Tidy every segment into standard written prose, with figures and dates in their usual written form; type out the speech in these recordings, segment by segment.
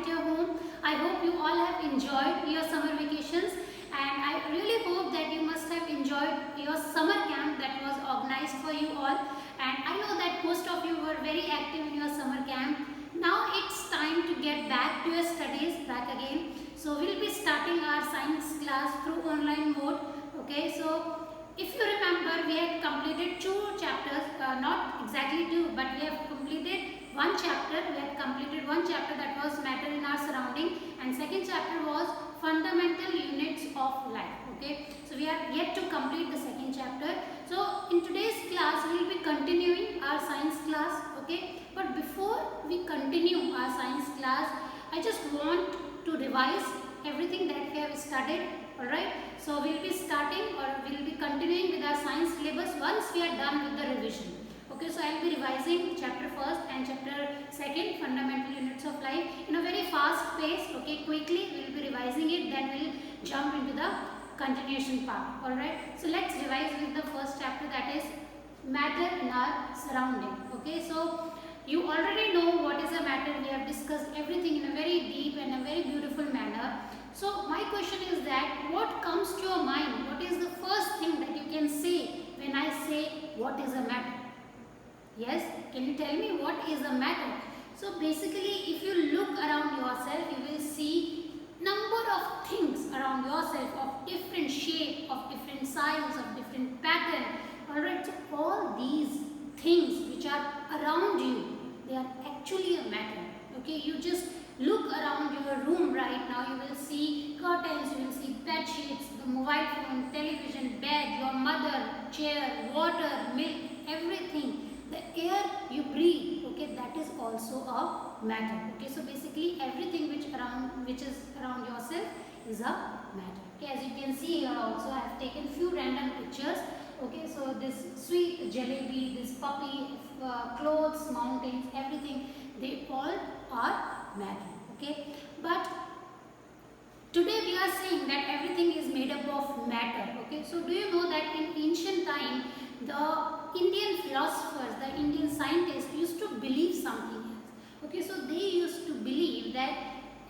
your home. I hope you all have enjoyed your summer vacations, and I really hope that you must have enjoyed your summer camp that was organized for you all. And I know that most of you were very active in your summer camp. Now it's time to get back to your studies back again. So we'll be starting our science class through online mode. Okay, so if you remember, we had completed two chapters, not exactly two, but we have completed one chapter. We had completed one chapter, that was matter in our surrounding, and second chapter was fundamental units of life. Okay, so we are yet to complete the second chapter. So in today's class, we will be continuing our science class. Okay, but before we continue our science class, I just want to revise everything that we have studied. Alright, so we will be starting, or we will be continuing with our science syllabus once we are done with the revision. Okay, so I will be revising chapter first and chapter second, fundamental units of life, in a very fast pace. Okay, quickly we will be revising it, then we will jump into the continuation part. Alright, so let's revise with the first chapter, that is matter in our surrounding. Okay, so you already know what is a matter. We have discussed everything in a very deep and a very beautiful manner. So my question is that what comes to your mind? What is the first thing that you can say when I say what is a matter? Yes, can you tell me what is a matter? So basically, if you look around yourself, you will see number of things around yourself of different shape, of different size, of different pattern. Alright, so all these things which are around you, they are actually a matter. Okay, you just look around your room right now, you will see curtains, you will see bed sheets, the mobile phone, television, bed, your mother, chair, water, milk, everything. The air you breathe, okay, that is also a matter. Okay, so basically everything which is around yourself is a matter. Okay, as you can see here also, I have taken few random pictures. Okay, so this sweet jalebi, this puppy, clothes, mountains, everything, they all are matter. Okay, but today we are saying that everything is made up of matter. Okay, so do you know that in ancient time, the Indian philosophers, the Indian scientists used to believe something else. Okay, so they used to believe that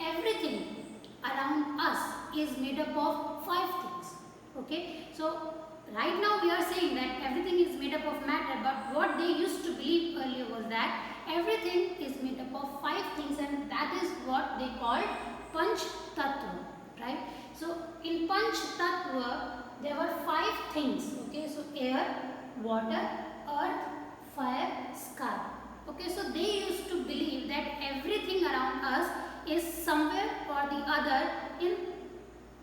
everything around us is made up of 5 things. Okay, so right now we are saying that everything is made up of matter, but what they used to believe earlier was that everything is made up of 5 things, and that is what they called Panch Tattva, right? So in Panch Tattva, there were 5 things. Okay, so air, water, earth, fire, sky. Okay, so they used to believe that everything around us is somewhere or the other in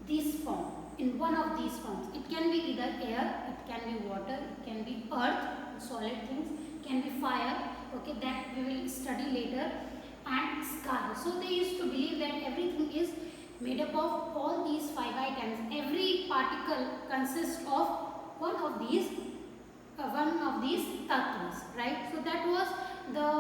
this form, in one of these forms. It can be either air, it can be water, it can be earth, solid things, it can be fire, okay, that we will study later, and sky. So they used to believe that everything is made up of all these 5 items. Every particle consists of one of these tattvas, right? So that was the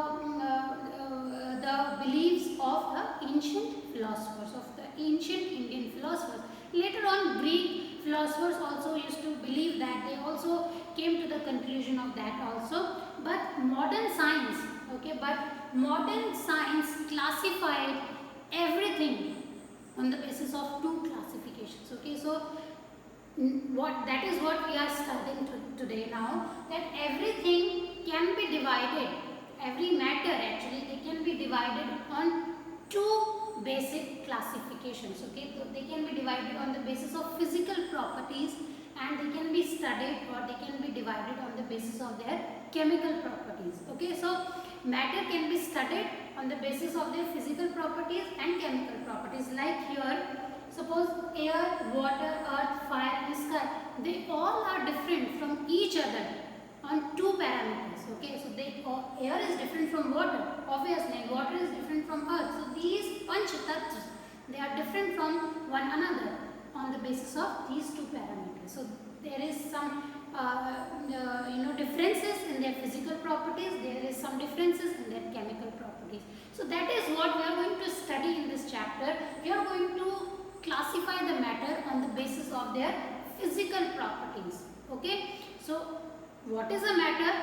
beliefs of the ancient philosophers, of the ancient Indian philosophers. Later on, Greek philosophers also used to believe that. They also came to the conclusion of that also. But modern science, okay, classified everything on the basis of 2 classifications. Okay, so that is what we are studying today now, that everything can be divided, every matter actually, they can be divided on 2 basic classifications. Okay, so they can be divided on the basis of physical properties, and they can be studied, or they can be divided on the basis of their chemical properties. Okay, so matter can be studied on the basis of their physical properties and chemical properties. Like here, suppose air, water, earth, fire and sky, they all are different from each other on 2 parameters. Okay, so air is different from water, obviously, and water is different from earth. So these Panch Tattvas, they are different from one another on the basis of these 2 parameters. So there is some differences in their physical properties, there is some differences in their chemical properties. So that is what we are going to study in this chapter. We are going to classify the matter on the basis of their physical properties. Okay, so what is a matter?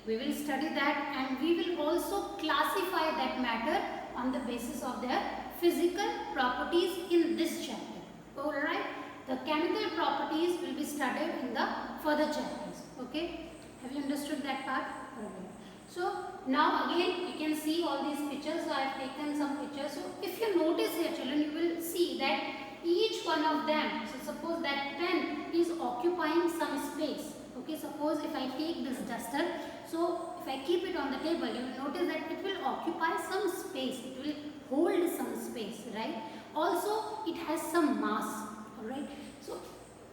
We will study that, and we will also classify that matter on the basis of their physical properties in this chapter. Alright, the chemical properties will be studied in the further chapters. Okay, have you understood that part? Alright. So now again you can see all these pictures. So I have taken some pictures. So if you notice here children, you will see that each one of them, so suppose that pen is occupying some space. Okay, suppose if I take this duster, so if I keep it on the table, you will notice that it will occupy some space, it will hold some space, right? Also it has some mass, alright. So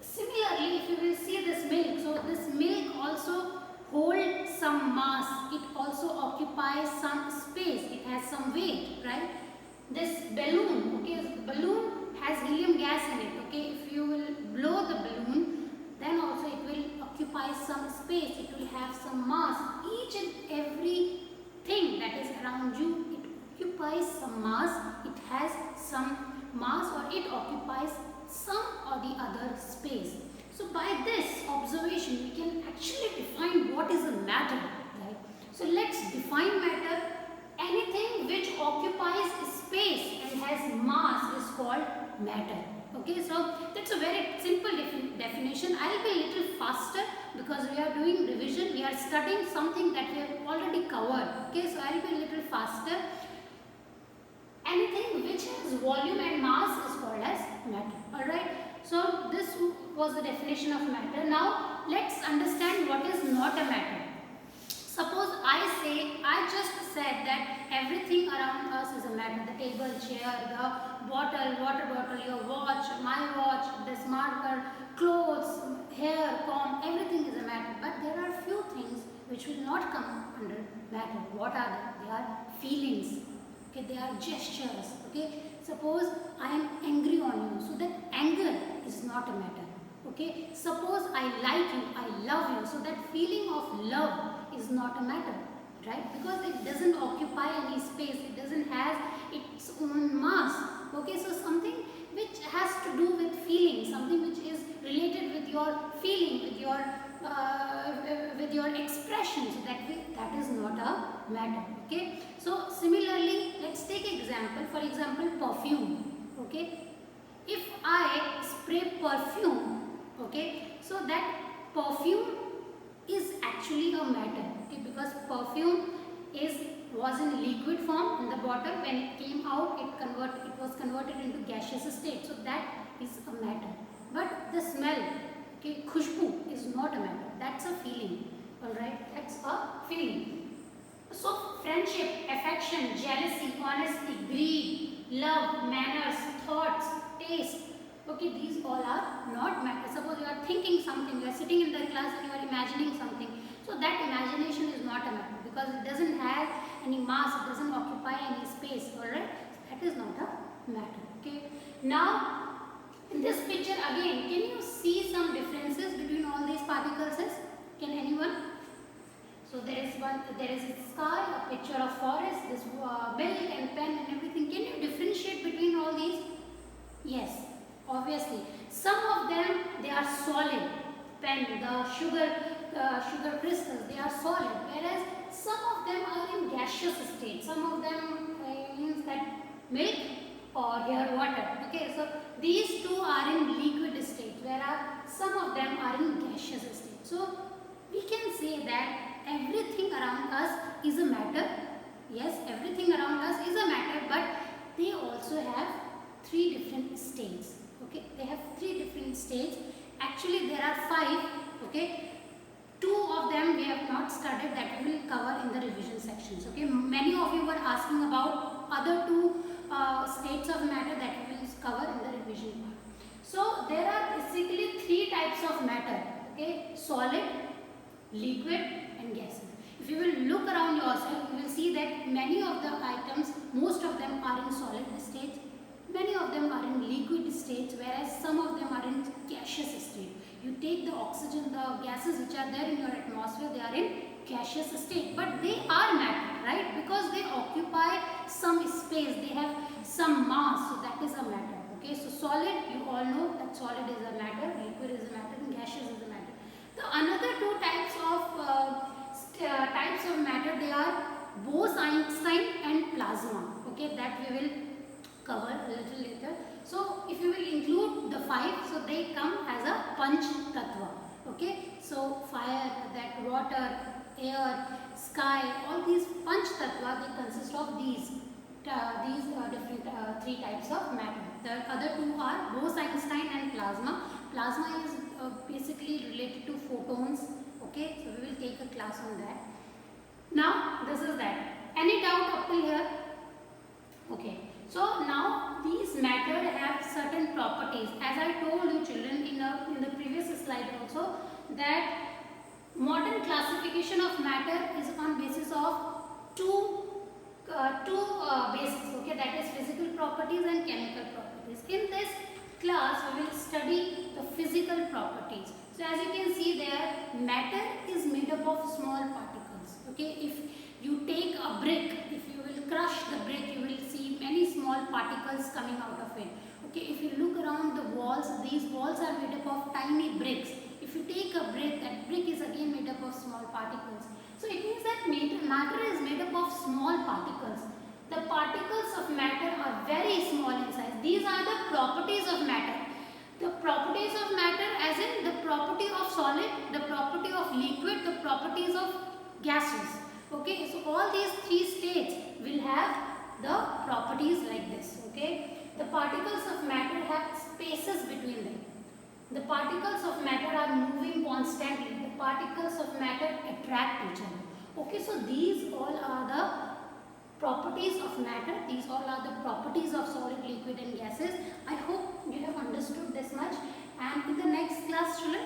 similarly, if you will see this milk, so this milk also holds some mass, it also occupies some space, it has some weight, right? This balloon, okay, the balloon has helium gas in it, okay. If you will blow the balloon, then also it will occupy some space, it will have some mass. Each and every thing that is around you, it occupies some mass, it has some mass, or it occupies some or the other space. So by this observation we can actually define what is a matter, right? So let's define matter. Anything which occupies space and has mass is called matter. Okay, so that's a very simple definition. I will be a little faster because we are doing revision. We are studying something that we have already covered. Okay, so I will be a little faster. Anything which has volume and mass is called as matter. Alright, so this was the definition of matter. Now let's understand what is not a matter. Suppose I just said that everything around us is a matter. The table, chair, the bottle, water bottle, your watch, my watch, this marker, clothes, hair, comb, everything is a matter. But there are few things which will not come under matter. What are they? They are feelings. Okay, they are gestures. Okay, suppose I am angry on you, so that anger is not a matter. Okay, suppose I like you, I love you, so that feeling of love is not a matter, right? Because it doesn't occupy any space, it doesn't have its own mass. Okay, so something which has to do with feeling, something which is related with your feeling, with your expression, so that is not a matter. Okay, so similarly, let's take example. For example, perfume. Okay, if I spray perfume, okay, so that perfume is actually a matter, okay, because perfume was in liquid form in the bottle. When it came out, it was converted into gaseous state, so that is a matter. But the smell, okay, khushbu is not a matter, that's a feeling. Alright, that's a feeling. So friendship, affection, jealousy, honesty, greed, love, manners, thoughts, taste, okay, these all are not matter. Suppose you are thinking something, you are sitting in the class and you are imagining something, so that imagination is not a matter because it doesn't have any mass, it doesn't occupy any space. Alright, that is not a matter. Okay, now in this picture again, can you see some differences between all these particles? Can anyone? So there is a sky, a picture of forest, this milk and pen and everything. Can you differentiate between all these? Yes, obviously. Some of them, they are solid. Pen, the sugar crystals, they are solid. Whereas some of them are in gaseous state. Some of them means that milk or here water. Okay, so these two are in liquid state, whereas some of them are in gaseous state. So we can say that everything around us is a matter. Yes, everything around us is a matter, but they also have three different states. Okay, they have three different states. Actually, there are five. Okay, two of them we have not studied, that we will cover in the revision sections. Okay, many of you were asking about other two states of matter that we will cover in the revision part. So there are basically three types of matter. Okay, solid, liquid and gases. If you will look around yourself, you will see that many of the items, most of them are in solid states, many of them are in liquid states, whereas some of them are in gaseous state. You take the oxygen, the gases which are there in your atmosphere, they are in gaseous state, but they are matter, right? Because they occupy some space, they have some mass, so that is a matter. Okay, so solid, you all know that solid is a matter, liquid is a matter, and gaseous is a matter. The another two types of matter, they are Bose-Einstein and plasma. Okay, that we will cover a little later. So if you will include the 5, so they come as a Panch Tattva. Okay, so fire, that water, air, sky, all these Panch Tattva, they consist of these different 3 types of matter. The other 2 are Bose-Einstein and plasma. Plasma is basically related to photons. Okay, so we will take a class on that. Now this is that. Any doubt up till here? Okay. So now these matter have certain properties. As I told you children in the previous slide also, that modern classification of matter is on basis of two bases. Okay, that is physical properties and chemical properties. In this class we will study the physical properties. So as you can see there, matter is made up of small particles. Okay, if you take a brick, if you will crush the brick, you will see many small particles coming out of it. Okay, if you look around the walls, these walls are made up of tiny bricks. If you take a brick, that brick is again made up of small particles. So it means that matter is made up of small particles. The particles of matter are very small in size. These are the properties of matter. The properties of matter as in the property of solid, the property of liquid, the properties of gases. Okay, so all these 3 states will have the properties like this. Okay, the particles of matter have spaces between them. The particles of matter are moving constantly. The particles of matter attract each other. Okay, so these all are the properties of matter. These all are the properties of solid, liquid and gases. I hope you have understood this much. And in the next class, children,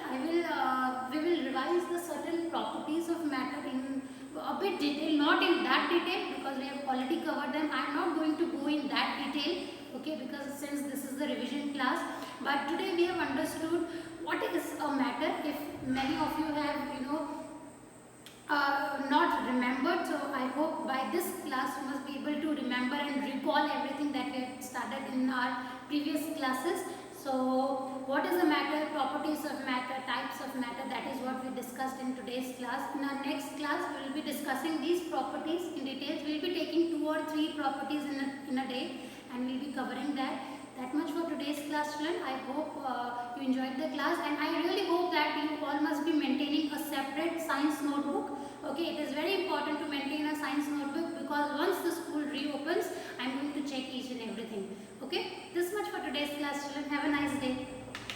we will revise the certain properties of matter in a bit detail, not in that detail because we have already covered them. I am not going to go in that detail, okay, because since this is the revision class. But today we have understood what is a matter. If many of you have, not remembered, so I hope by this class you must be able to remember and recall everything that we have started in our previous classes. So what is a matter, properties of matter, types of matter, that is what we discussed in today's class. In our next class we will be discussing these properties in details. We will be taking 2 or 3 properties in a day and we will be covering that. That much for today's class, children. I hope you enjoyed the class and I really hope that you all must be maintaining a separate science notebook. Okay, it is very important to maintain a science notebook because once the school reopens, I am going to check each and everything. Okay, this much for today's class, children. Have a nice day.